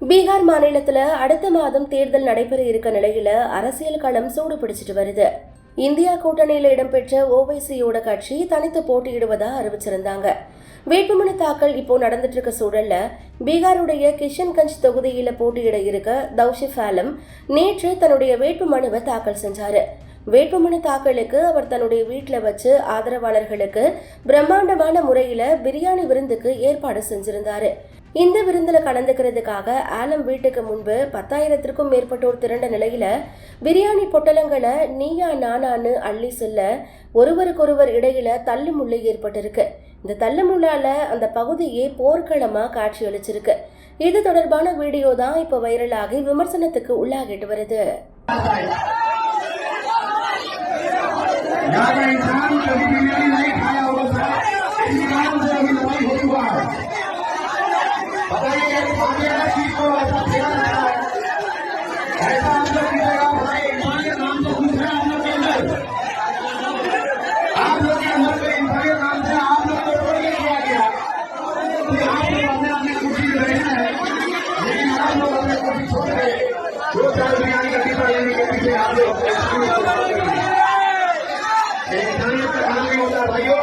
பீகார் மாநிலத்துல அடுத்த மாதம் தேர்தல் நடைபெற இருக்க நிலையில அரசியல் களம் சூடு பிடிச்சிட்டு வருது. இந்தியா கூட்டணியில இடம்பெற்ற ஓவைசியோட கட்சி தனித்து போட்டியிடுவதா அறிவிச்சிருந்தாங்க. வேட்புமனு தாக்கல் இப்போ நடந்துட்டு இருக்க சூழல்ல பீகாருடைய கிஷன்கஞ்ச் தொகுதியில போட்டியிட இருக்க தௌஷிப் ஆலம் நேற்று தன்னுடைய வேட்புமனுவை தாக்கல் செஞ்சாரு. வேட்புமனு தாக்கலுக்கு அவர் தன்னுடைய வீட்டில் வச்சு ஆதரவாளர்களுக்கு பிரம்மாண்டமான முறையில பிரியாணி விருந்துக்கு ஏற்பாடு செஞ்சிருந்தாரு. இந்த விருந்துல கலந்துக்கிறதுக்காக ஆலம் வீட்டுக்கு முன்பு 10,000க்கும் மேற்பட்டோர் திரண்ட நிலையில பிரியாணி பொட்டலங்களை நீயா நானான்னு அள்ளி செல்ல ஒருவருக்கொருவர் இடையில தள்ளுமுள்ளு ஏற்பட்டிருக்கு. இந்த தள்ளுமுள்ளால அந்த பகுதியே போர்க்களமா காட்சியளிச்சிருக்கு. இது தொடர்பான வீடியோ தான் இப்ப வைரலாகி விமர்சனத்துக்கு உள்ளாகிட்டு வருது. भाइयों